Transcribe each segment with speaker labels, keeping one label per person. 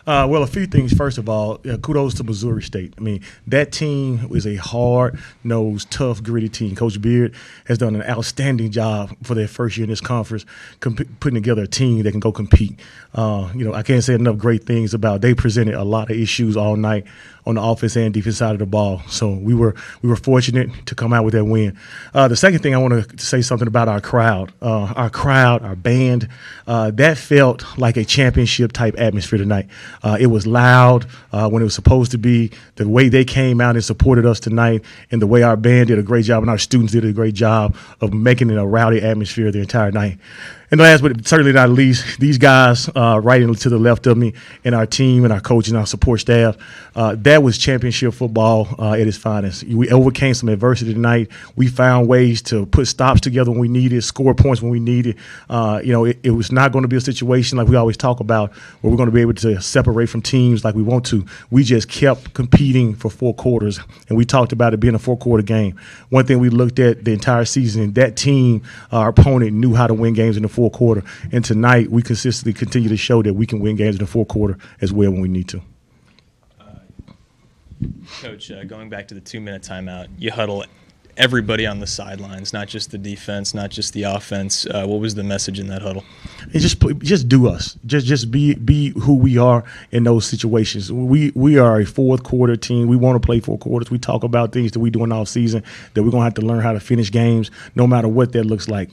Speaker 1: Well, a few things. First of all, kudos to Missouri State. I mean, that team is a hard-nosed, tough, gritty team. Coach Beard has done an outstanding job for their first year in this conference, putting together a team that can go compete. I can't say enough great things about. They presented a lot of issues all night on the offense and defense side of the ball. So we were fortunate to come out with that win. The second thing I want to say something about our crowd. Our band, that felt like a championship type atmosphere tonight. It was loud when it was supposed to be. The way they came out and supported us tonight, and the way our band did a great job and our students did a great job of making it a rowdy atmosphere the entire night. And last but certainly not least, these guys right to the left of me and our team and our coaches and our support staff, that was championship football at its finest. We overcame some adversity tonight. We found ways to put stops together when we needed, score points when we needed. It was not going to be a situation like we always talk about where we're going to be able to separate from teams like we want to. We just kept competing for 4 quarters, and we talked about it being a 4-quarter game. One thing we looked at the entire season, that team, our opponent, knew how to win games in the 4th quarter, and tonight we consistently continue to show that we can win games in the 4th quarter as well when we need to.
Speaker 2: Coach, going back to the 2-minute timeout, you huddle everybody on the sidelines, not just the defense, not just the offense. What was the message in that huddle?
Speaker 1: And just do us. Just be who we are in those situations. We are a 4th quarter team. We want to play 4 quarters. We talk about things that we do in off season that we're gonna have to learn how to finish games, no matter what that looks like.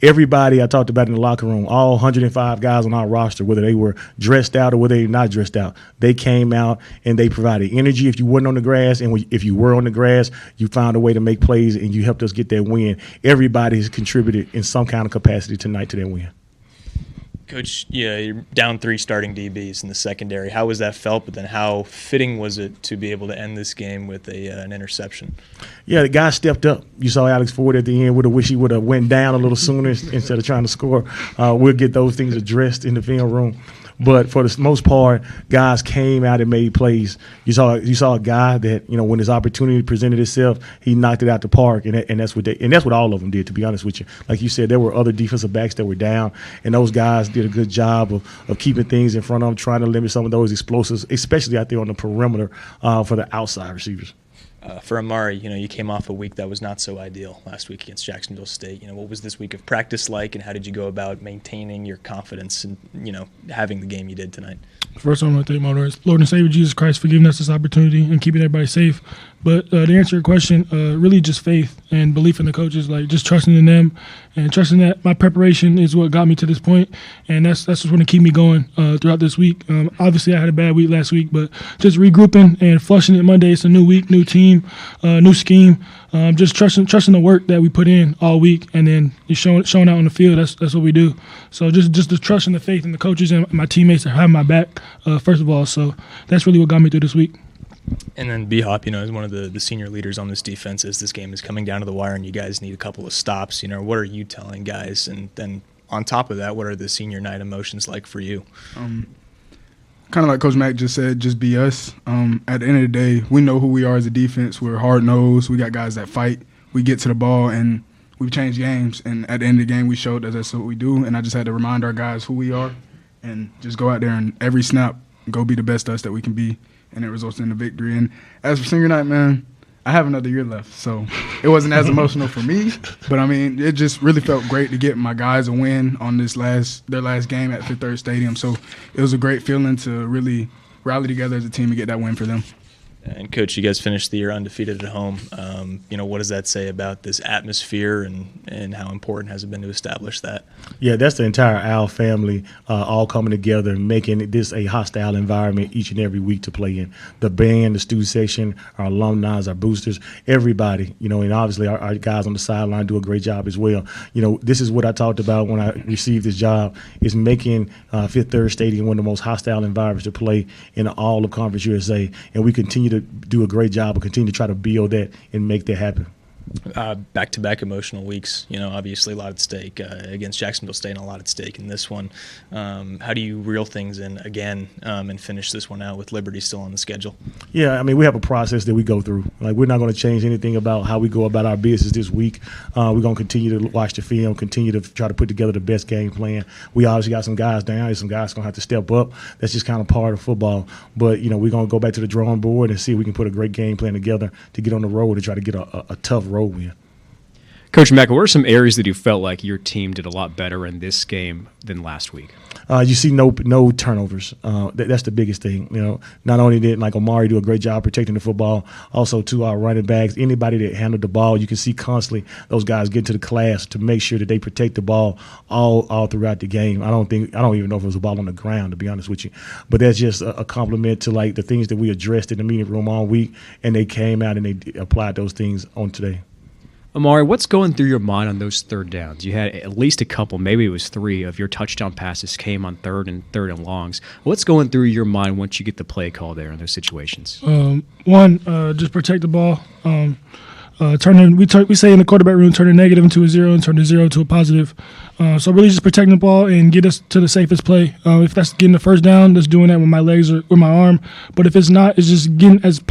Speaker 1: Everybody I talked about in the locker room, all 105 guys on our roster, whether they were dressed out or whether they were not dressed out, they came out and they provided energy if you weren't on the grass, and if you were on the grass, you found a way to make plays and you helped us get that win. Everybody has contributed in some kind of capacity tonight to that win.
Speaker 2: Coach, you're down 3 starting DBs in the secondary. How was that felt? But then how fitting was it to be able to end this game with an interception?
Speaker 1: Yeah, the guy stepped up. You saw Alex Ford at the end. Would have wished he would have went down a little sooner instead of trying to score. We'll get those things addressed in the film room. But for the most part, guys came out and made plays. You saw a guy that, when his opportunity presented itself, he knocked it out the park, and that's what all of them did. To be honest with you, like you said, there were other defensive backs that were down, and those guys did a good job of keeping things in front of them, trying to limit some of those explosives, especially out there on the perimeter for the outside receivers.
Speaker 2: For Amari, you came off a week that was not so ideal last week against Jacksonville State. What was this week of practice like, and how did you go about maintaining your confidence and, having the game you did tonight?
Speaker 3: First, I want to thank my Lord and Savior Jesus Christ for giving us this opportunity and keeping everybody safe. But to answer your question, really just faith and belief in the coaches, like just trusting in them and trusting that my preparation is what got me to this point, and that's what's going to keep me going throughout this week. Obviously, I had a bad week last week, but just regrouping and flushing it Monday. It's a new week, new team, new scheme. Just trusting the work that we put in all week, and then just showing out on the field. That's what we do. So just the trust and the faith in the coaches and my teammates that have my back, first of all. So that's really what got me through this week.
Speaker 2: And then B-Hop, is one of the senior leaders on this defense as this game is coming down to the wire and you guys need a couple of stops. What are you telling guys? And then on top of that, what are the senior night emotions like for you?
Speaker 4: Kind of like Coach Mack just said, just be us. At the end of the day, we know who we are as a defense. We're hard-nosed. We got guys that fight. We get to the ball, and we've changed games. And at the end of the game, we showed that that's what we do. And I just had to remind our guys who we are and just go out there and every snap, go be the best us that we can be. And it results in a victory. And as for senior night, man, I have another year left, so it wasn't as emotional for me. But, it just really felt great to get my guys a win on their last game at Fifth Third Stadium. So it was a great feeling to really rally together as a team and get that win for them.
Speaker 2: And, Coach, you guys finished the year undefeated at home. What does that say about this atmosphere and how important has it been to establish that?
Speaker 1: Yeah, that's the entire Owl family all coming together and making this a hostile environment each and every week to play in. The band, the student section, our alumni, our boosters, everybody, and obviously our guys on the sideline do a great job as well. This is what I talked about when I received this job, is making Fifth Third Stadium one of the most hostile environments to play in all of Conference USA, and we continue to do a great job and continue to try to build that and make that happen.
Speaker 2: Back-to-back emotional weeks, obviously a lot at stake against Jacksonville State and a lot at stake in this one. How do you reel things in again and finish this one out with Liberty still on the schedule?
Speaker 1: Yeah, I mean, we have a process that we go through. Like, we're not going to change anything about how we go about our business this week. We're going to continue to watch the film, continue to try to put together the best game plan. We obviously got some guys down. Some guys going to have to step up. That's just kind of part of football. But, we're going to go back to the drawing board and see if we can put a great game plan together to get on the road and try to get a tough road win.
Speaker 5: Coach Mack, what are some areas that you felt like your team did a lot better in this game than last week?
Speaker 1: You see no turnovers. That's the biggest thing. Not only did Omari do a great job protecting the football, also to our running backs, anybody that handled the ball, you can see constantly those guys get to the class to make sure that they protect the ball all throughout the game. I don't even know if it was a ball on the ground, to be honest with you. But that's just a compliment to the things that we addressed in the meeting room all week, and they came out and they applied those things on today.
Speaker 5: Amari, what's going through your mind on those third downs? You had at least a couple, maybe it was 3 of your touchdown passes came on third and longs. What's going through your mind once you get the play call there in those situations?
Speaker 3: One, just protect the ball. We say in the quarterback room, turn a negative into a 0 and turn a 0 to a positive. So really just protecting the ball and get us to the safest play. If that's getting the first down, that's doing that with my legs or with my arm. But if it's not, it's just getting as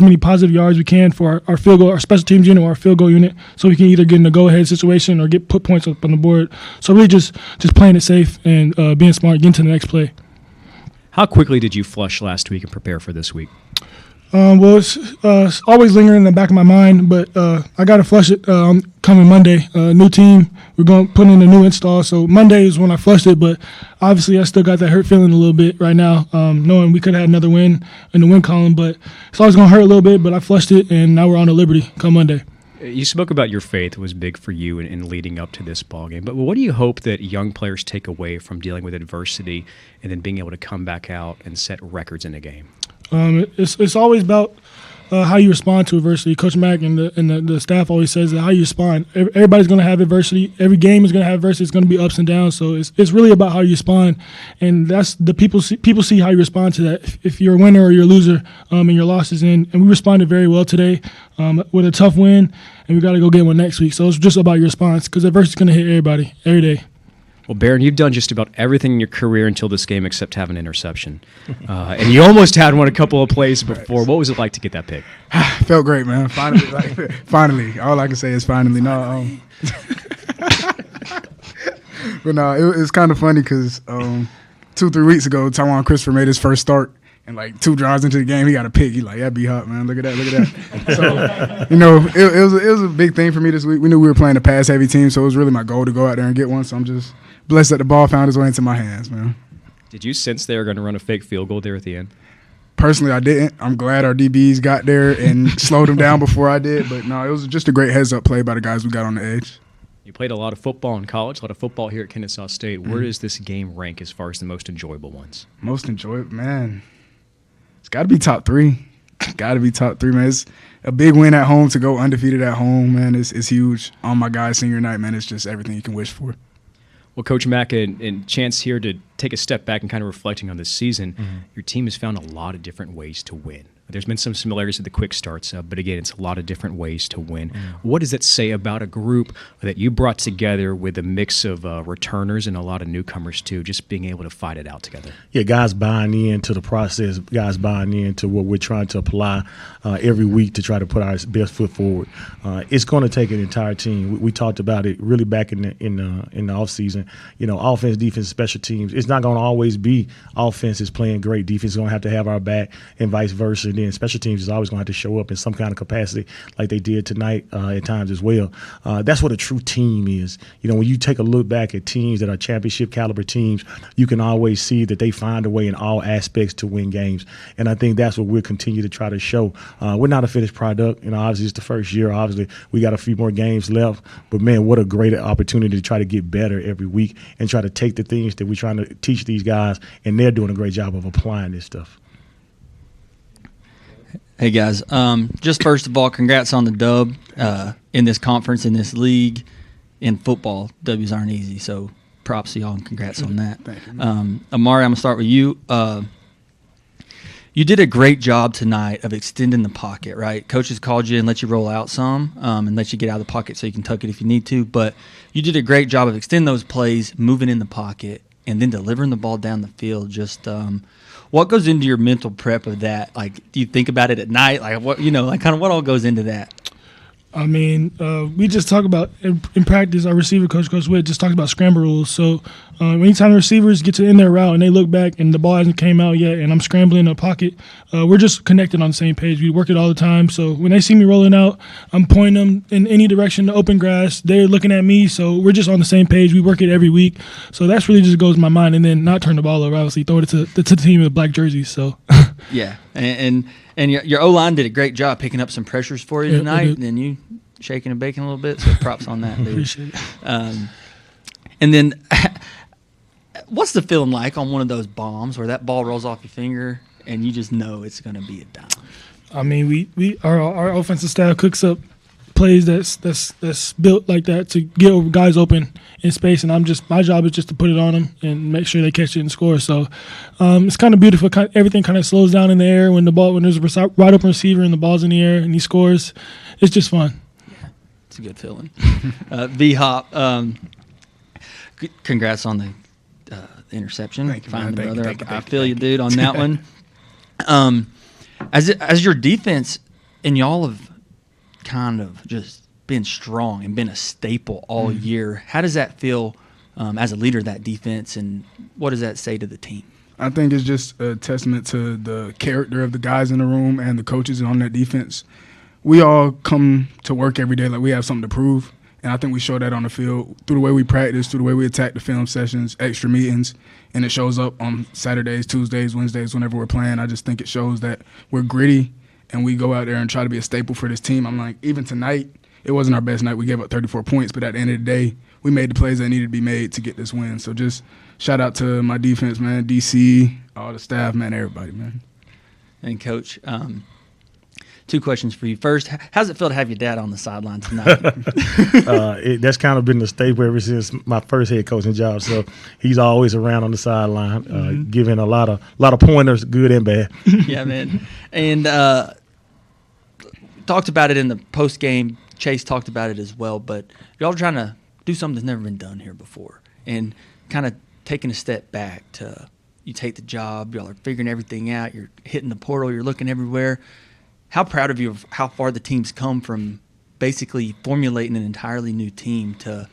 Speaker 3: many positive yards we can for our field goal, our special teams unit or our field goal unit, so we can either get in a go-ahead situation or put points up on the board. So really just playing it safe and being smart, getting to the next play.
Speaker 5: How quickly did you flush last week and prepare for this week?
Speaker 3: Well, it's always lingering in the back of my mind, but I got to flush it coming Monday. New team, we're going to put in a new install, so Monday is when I flushed it, but obviously I still got that hurt feeling a little bit right now, knowing we could have had another win in the win column, but it's always going to hurt a little bit, but I flushed it, and now we're on to Liberty come Monday.
Speaker 5: You spoke about your faith was big for you in leading up to this ballgame, but what do you hope that young players take away from dealing with adversity and then being able to come back out and set records in a game?
Speaker 3: It's always about how you respond to adversity. Coach Mack and the staff always says that how you respond. Everybody's going to have adversity. Every game is going to have adversity. It's going to be ups and downs. So it's really about how you respond, and that's the people see how you respond to that. If you're a winner or you're a loser, and your losses in, and we responded very well today with a tough win, and we got to go get one next week. So it's just about your response because adversity is going to hit everybody every day.
Speaker 5: Well, Baron, you've done just about everything in your career until this game except have an interception. And you almost had one a couple of plays before. What was it like to get that pick?
Speaker 4: Felt great, man. Finally, finally. All I can say is finally. No, but no, it was kind of funny because 2-3 weeks ago, Tywan Christopher made his first start. And 2 drives into the game, he got a pick. He's like, "Yeah, be hot, man. Look at that." So, it was a big thing for me this week. We knew we were playing a pass-heavy team, so it was really my goal to go out there and get one. So I'm just blessed that the ball found its way into my hands, man.
Speaker 5: Did you sense they were going to run a fake field goal there at the end?
Speaker 4: Personally, I didn't. I'm glad our DBs got there and slowed them down before I did. But no, it was just a great heads-up play by the guys we got on the edge.
Speaker 5: You played a lot of football in college, a lot of football here at Kennesaw State. Where does this game rank as far as the most enjoyable ones?
Speaker 4: Most enjoyable, man. It's got to be top 3. Got to be top 3, man. It's a big win at home to go undefeated at home, man. It's huge. On my guys' senior night, man, it's just everything you can wish for.
Speaker 5: Well, Coach Mack, and chance here to take a step back and kind of reflecting on this season, your team has found a lot of different ways to win. There's been some similarities to the quick starts, but again, it's a lot of different ways to win. What does that say about a group that you brought together with a mix of returners and a lot of newcomers too, just being able to fight it out together?
Speaker 1: Yeah, guys buying into the process, guys buying into what we're trying to apply every week to try to put our best foot forward. It's going to take an entire team. We talked about it really back in the off season. Offense, defense, special teams. It's not going to always be offense is playing great. Defense is going to have our back, and vice versa. And then special teams is always going to have to show up in some kind of capacity like they did tonight at times as well. That's what a true team is. When you take a look back at teams that are championship caliber teams, you can always see that they find a way in all aspects to win games. And I think that's what we'll continue to try to show. We're not a finished product. Obviously it's the first year. Obviously we got a few more games left. But, man, what a great opportunity to try to get better every week and try to take the things that we're trying to teach these guys, and they're doing a great job of applying this stuff.
Speaker 6: Hey, guys. Just first of all, congrats on the dub in this conference, in this league. In football, W's aren't easy, so props to y'all and congrats on that.
Speaker 4: Thank you.
Speaker 6: Amari, I'm going to start with you. You did a great job tonight of extending the pocket, right? Coaches called you and let you roll out some and let you get out of the pocket so you can tuck it if you need to. But you did a great job of extending those plays, moving in the pocket, and then delivering the ball down the field. Just what goes into your mental prep of that? Like, do you think about it at night? Like, what, like kind of what all goes into that?
Speaker 3: I mean, we just talk about in practice. Our receiver coach, Coach Witt, just talks about scramble rules. So anytime the receivers get to end their route and they look back and the ball hasn't came out yet, and I'm scrambling in a pocket, we're just connected on the same page. We work it all the time. So when they see me rolling out, I'm pointing them in any direction to open grass. They're looking at me, so we're just on the same page. We work it every week. So that's really just goes in my mind, and then not turn the ball over. Obviously, throw it to the team with the black jerseys. So
Speaker 6: yeah, and your O-line did a great job picking up some pressures for you tonight, and then you shaking and baking a little bit, so props on that, dude.
Speaker 3: Appreciate it.
Speaker 6: And then what's the feeling like on one of those bombs where that ball rolls off your finger and you just know it's going to be a dime?
Speaker 3: I mean, our offensive staff cooks up plays that's built like that to get guys open in space, and my job is just to put it on them and make sure they catch it and score. So it's kind of beautiful. Everything kind of slows down in the air when there's a wide open receiver and the ball's in the air and he scores. It's just fun.
Speaker 6: Yeah, it's a good feeling. V-Hop, congrats on the interception.
Speaker 4: Thank you,
Speaker 6: Find
Speaker 4: man.
Speaker 6: the brother.
Speaker 4: Thank
Speaker 6: I
Speaker 4: you,
Speaker 6: feel you, dude, on that one. As your defense, and y'all have kind of just been strong and been a staple all year, how does that feel as a leader of that defense, and what does that say to the team?
Speaker 4: I think it's just a testament to the character of the guys in the room and the coaches on that defense. We all come to work every day like we have something to prove, and I think we show that on the field through the way we practice, through the way we attack the film sessions, extra meetings, and it shows up on Saturdays, Tuesdays, Wednesdays, whenever we're playing. I just think it shows that we're gritty and we go out there and try to be a staple for this team. I'm like, even tonight, it wasn't our best night. We gave up 34 points, but at the end of the day, we made the plays that needed to be made to get this win. So just shout out to my defense, man, DC, all the staff, man, everybody, man.
Speaker 6: And, Coach, two questions for you. First, how's it feel to have your dad on the sideline tonight?
Speaker 1: That's kind of been the staple ever since my first head coaching job. So he's always around on the sideline, giving a lot of pointers, good and bad.
Speaker 6: Yeah, man. And talked about it in the post game. Chase talked about it as well. But y'all are trying to do something that's never been done here before, and kind of taking a step back to you take the job. Y'all are figuring everything out. You're hitting the portal. You're looking everywhere. How proud of you of how far the team's come from basically formulating an entirely new team to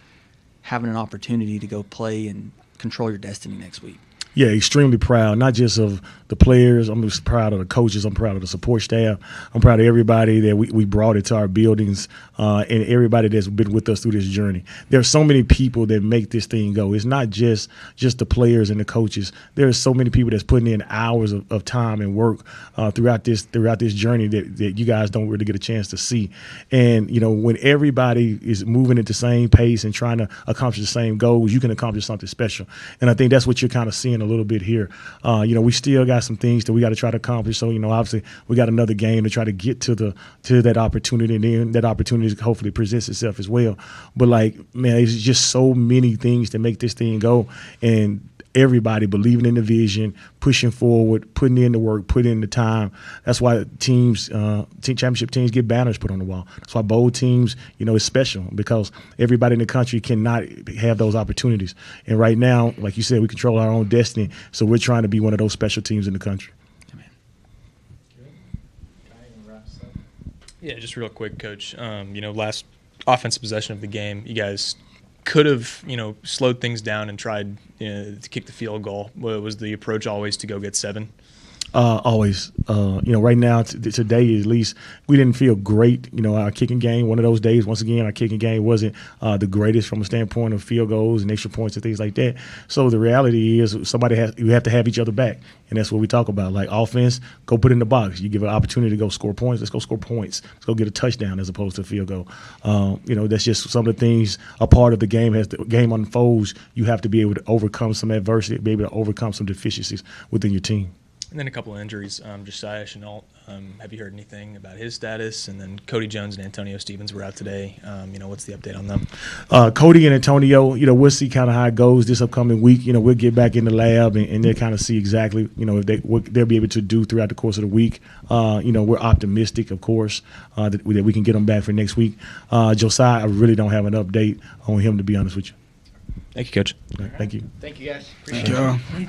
Speaker 6: having an opportunity to go play and control your destiny next week.
Speaker 1: Yeah, extremely proud, not just of the players. I'm just proud of the coaches. I'm proud of the support staff. I'm proud of everybody that we brought into our buildings and everybody that's been with us through this journey. There are so many people that make this thing go. It's not just the players and the coaches. There are so many people that's putting in hours of time and work throughout this journey that you guys don't really get a chance to see. And, when everybody is moving at the same pace and trying to accomplish the same goals, you can accomplish something special. And I think that's what you're kind of seeing a little bit here. We still got some things that we got to try to accomplish. So, obviously we got another game to try to get to that opportunity, and then that opportunity hopefully presents itself as well. But man, it's just so many things to make this thing go, and everybody believing in the vision, pushing forward, putting in the work, putting in the time. That's why championship teams get banners put on the wall. That's why bowl teams, is special, because everybody in the country cannot have those opportunities. And right now, like you said, we control our own destiny. So we're trying to be one of those special teams in the country.
Speaker 2: Yeah, just real quick, Coach. Last offensive possession of the game, you guys could have, slowed things down and tried to kick the field goal. Was the approach always to go get 7?
Speaker 1: Always. Right now, today at least, we didn't feel great. Our kicking game, one of those days, once again, our kicking game wasn't the greatest from a standpoint of field goals and extra points and things like that. So the reality is we have to have each other back. And that's what we talk about. Like offense, go put it in the box. You give an opportunity to go score points, let's go score points. Let's go get a touchdown as opposed to a field goal. That's just some of the things a part of the game. As the game unfolds, you have to be able to overcome some adversity, be able to overcome some deficiencies within your team.
Speaker 2: And then a couple of injuries. Josiah Chenault, have you heard anything about his status? And then Cody Jones and Antonio Stevens were out today. What's the update on them?
Speaker 1: Cody and Antonio, we'll see kind of how it goes this upcoming week. We'll get back in the lab and they'll kind of see exactly, if what they'll be able to do throughout the course of the week. We're optimistic, of course, that we can get them back for next week. Josiah, I really don't have an update on him, to be honest with you.
Speaker 2: Thank you, Coach.
Speaker 1: Thank you.
Speaker 7: Thank you, guys.
Speaker 4: Thank you.